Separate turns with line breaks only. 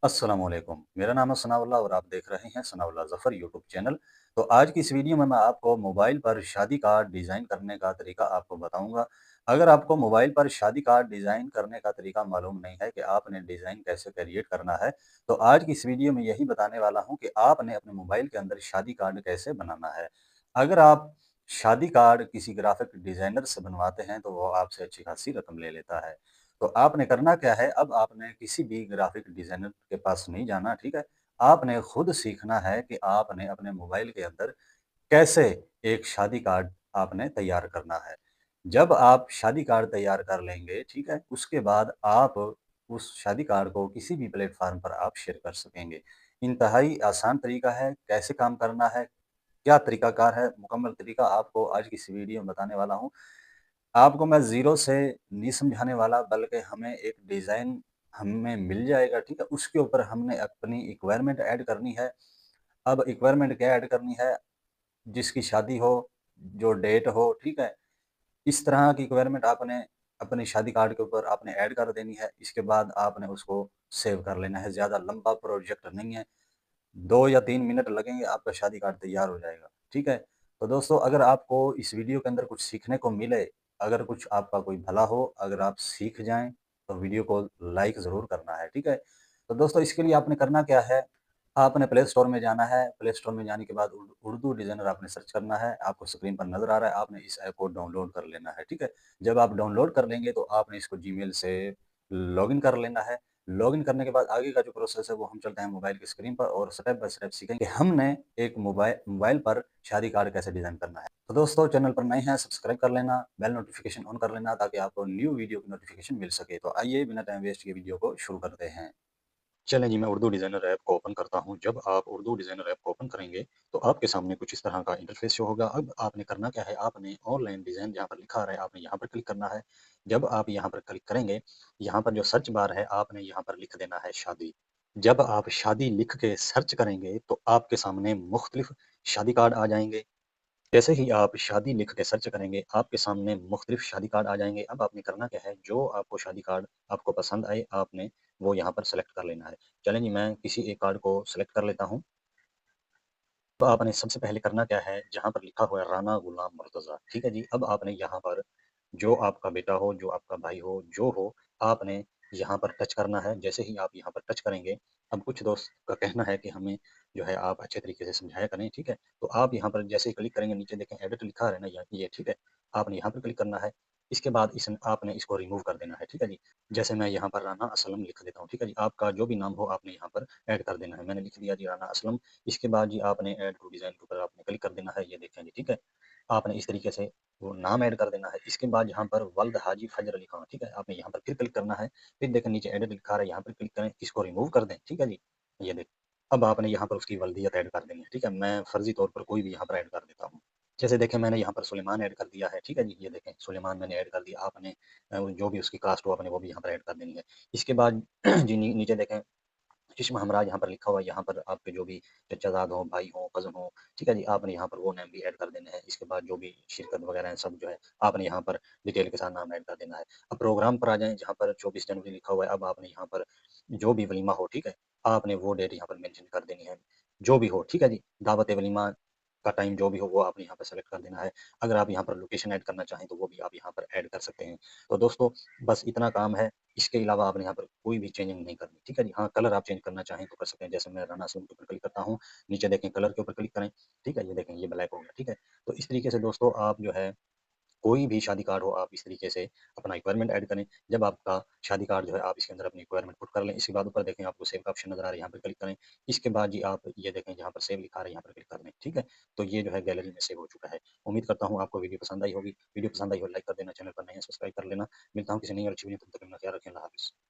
अस्सलामुअलैकुम। मेरा नाम है सनाउल्लाह और आप देख रहे हैं सनाउल्लाह ज़फ़र यूट्यूब चैनल। तो आज की इस वीडियो में मैं आपको मोबाइल पर शादी कार्ड डिज़ाइन करने का तरीका आपको बताऊँगा। अगर आपको मोबाइल पर शादी कार्ड डिज़ाइन करने का तरीका मालूम नहीं है कि आपने डिज़ाइन कैसे क्रिएट करना है, तो आज की इस वीडियो में यही बताने वाला हूँ कि आपने अपने मोबाइल के अंदर शादी कार्ड कैसे बनाना है। अगर आप शादी कार्ड किसी ग्राफ़िक डिज़ाइनर से बनवाते हैं, तो वो आपसे अच्छी खासी रकम ले लेता है। तो आपने करना क्या है, अब आपने किसी भी ग्राफ़िक डिज़ाइनर के पास नहीं जाना, ठीक है? आपने खुद सीखना है कि आपने अपने मोबाइल के अंदर कैसे एक शादी कार्ड आपने तैयार करना है। जब आप शादी कार्ड तैयार कर लेंगे, ठीक है? उसके बाद आप उस शादी कार्ड को किसी भी प्लेटफ़ॉर्म पर आप शेयर कर सकेंगे। इंतहाई आसान तरीका है, कैसे काम करना है, क्या तरीकाकार है, मुकम्मल तरीका आपको आज की इस वीडियो में बताने वाला हूँ। आपको मैं ज़ीरो से नहीं समझाने वाला, बल्कि हमें एक डिज़ाइन हमें मिल जाएगा, ठीक है? उसके ऊपर हमने अपनी रिक्वायरमेंट ऐड करनी है। अब रिक्वायरमेंट क्या ऐड करनी है? जिसकी शादी हो, जो डेट हो, ठीक है? इस तरह की रिक्वायरमेंट आपने अपनी शादी कार्ड के ऊपर आपने ऐड कर देनी है। इसके बाद आपने उसको सेव कर लेना है। ज़्यादा लंबा प्रोजेक्ट नहीं है। 2 या 3 मिनट लगेंगे, आपका शादी कार्ड तैयार हो जाएगा, ठीक है? तो दोस्तों, अगर आपको इस वीडियो के अंदर कुछ सीखने को मिले, अगर कुछ आपका कोई भला हो, अगर आप सीख जाएँ, तो वीडियो को लाइक ज़रूर करना है, ठीक है? तो दोस्तों, इसके लिए आपने करना क्या है, आपने प्ले स्टोर में जाना है, प्ले स्टोर में जाने के बाद उर्दू डिज़ाइनर आपने सर्च करना है, आपको स्क्रीन पर नज़र आ रहा है, आपने इस ऐप को डाउनलोड कर लेना है, ठीक है? जब आप डाउनलोड कर लेंगे, तो आपने इसको जीमेल से लॉगिन कर लेना है। लॉगिन करने के बाद आगे का जो प्रोसेस है वो हम चलते हैं मोबाइल की स्क्रीन पर और स्टेप बाय स्टेप सीखेंगे कि हमने एक मोबाइल पर शादी कार्ड कैसे डिज़ाइन करना है। तो दोस्तों, चैनल पर नए हैं, सब्सक्राइब कर लेना, बेल नोटिफ़िकेशन ऑन कर लेना ताकि आपको न्यू वीडियो की नोटिफ़िकेशन मिल सके। तो आइए बिना टाइम वेस्ट किए वीडियो को शुरू करते हैं। चलें जी, मैं उर्दू डिज़ाइनर ऐप को ओपन करता हूँ। जब आप उर्दू डिज़ाइनर ऐप को ओपन करेंगे, तो आपके सामने कुछ इस तरह का इंटरफ़ेस शो होगा। अब आपने करना क्या है, आपने ऑनलाइन डिज़ाइन जहाँ पर लिखा आ रहा है, आपने यहाँ पर क्लिक करना है। जब आप यहाँ पर क्लिक करेंगे, यहाँ पर जो सर्च बार है, आपने यहाँ पर लिख देना है शादी। जब आप शादी लिख के सर्च करेंगे, तो आपके सामने मुख्तलिफ़ शादी कार्ड आ जाएँगे। जैसे ही आप शादी लिख के सर्च करेंगे, आपके सामने मुख्तलिफ शादी कार्ड आ जाएँगे। अब आपने करना क्या है, जो आपको शादी कार्ड आपको पसंद आए, आपने वो यहाँ पर सेलेक्ट कर लेना है। चलें जी, मैं किसी एक कार्ड को सेलेक्ट कर लेता हूँ। तो आपने सबसे पहले करना क्या है, जहाँ पर लिखा हुआ है राना गुलाम मुर्तज़ा, ठीक है जी? अब आपने यहाँ पर जो आपका बेटा हो, जो आपका भाई हो, जो हो, आपने यहाँ पर टच करना है। जैसे ही आप यहाँ पर टच करेंगे, अब कुछ दोस्त का कहना है कि हमें जो है आप अच्छे तरीके से समझाया करें, ठीक है? तो आप यहाँ पर जैसे ही क्लिक करेंगे, नीचे देखें एडिट लिखा है ना ये, ठीक है? आपने यहाँ पर क्लिक करना है। इसके बाद आपने इसको रिमूव कर देना है, ठीक है जी? जैसे मैं यहाँ पर राना असलम लिख देता हूँ, ठीक है जी? आपका जो भी नाम हो आपने यहाँ पर ऐड कर देना है। मैंने लिख दिया जी राना असलम। इसके बाद जी आपने ऐड टू डिज़ाइन के ऊपर आपने क्लिक कर देना है, ये देखें जी, ठीक है? आपने इस तरीके से वो नाम ऐड कर देना है। इसके बाद यहाँ पर वल्द हाजी फजर अली खान, ठीक है? आपने यहाँ पर फिर क्लिक करना है, फिर देखें नीचे एडिट लिखा आ रहा है, यहाँ पर क्लिक करें, इसको रिमूव कर दें, ठीक है जी? ये देखें, अब आपने यहाँ पर उसकी वल्दियत ऐड कर देनी है, ठीक है? मैं फ़र्ज़ी तौर पर कोई भी यहाँ पर ऐड कर देता हूँ। जैसे देखें मैंने यहाँ पर सुलेमान ऐड कर दिया है, ठीक है जी? ये देखें सुलेमान मैंने ऐड कर दिया, आपने जो भी उसकी कास्ट हो आपने वो भी यहाँ पर ऐड कर देनी है। इसके बाद जी नीचे देखें चश्मा हमराज यहाँ पर लिखा हुआ है, यहाँ पर आपके जो भी चचाज़ाद हों, भाई हों, कज़न हों, ठीक है जी? आपने यहाँ पर वो नेम भी ऐड कर देने हैं। इसके बाद जो भी शिरकत वगैरह है सब जो है, आपने यहाँ पर डिटेल के साथ नाम ऐड कर देना है। अब प्रोग्राम पर आ जाएँ, जहाँ पर 24 जनवरी लिखा हुआ है, अब आपने यहाँ पर जो भी वलीमा हो, ठीक है? आपने वो डेट यहाँ पर मेंशन कर देनी है, जो भी हो, ठीक है जी? दावत वलीमा का टाइम जो भी हो, वो आपने यहाँ पर सेलेक्ट कर देना है। अगर आप यहाँ पर लोकेशन ऐड करना चाहें, तो वो भी आप यहाँ पर ऐड कर सकते हैं। तो दोस्तों, बस इतना काम है। इसके अलावा आपने यहाँ पर कोई भी चेंजिंग नहीं करनी, ठीक है जी? हाँ, कलर आप चेंज करना चाहें तो कर सकते हैं, जैसे मैं राना असलम के ऊपर क्लिक करता हूँ, नीचे देखें कलर के ऊपर क्लिक करें, ठीक है? ये देखें ये ब्लैक हो गया, ठीक है? तो इस तरीके से दोस्तों आप जो है कोई भी शादी कार्ड हो, आप इस तरीके से अपना रिक्वायरमेंट ऐड करें। जब आपका शादी कार्ड जो है आप इसके अंदर अपनी रिक्वायरमेंट पुट कर लें, इसके बाद ऊपर देखें आपको सेव का ऑप्शन नज़र आ रहा है, यहाँ पर क्लिक करें। इसके बाद जी आप ये देखें जहाँ पर सेव लिखा आ रहा है, यहाँ पर क्लिक कर दें, ठीक है? तो ये जो है गैलरी में सेव हो चुका है। उम्मीद करता हूँ आपको वीडियो पसंद आई होगी। वीडियो पसंद आई हो लाइक कर देना, चैनल पर नए हैं सब्सक्राइब कर लेना। मिलता हूँ किसी नई और अच्छी वीडियो में, तब तक अपना ख्याल रखें। अल्लाह हाफ़िज़।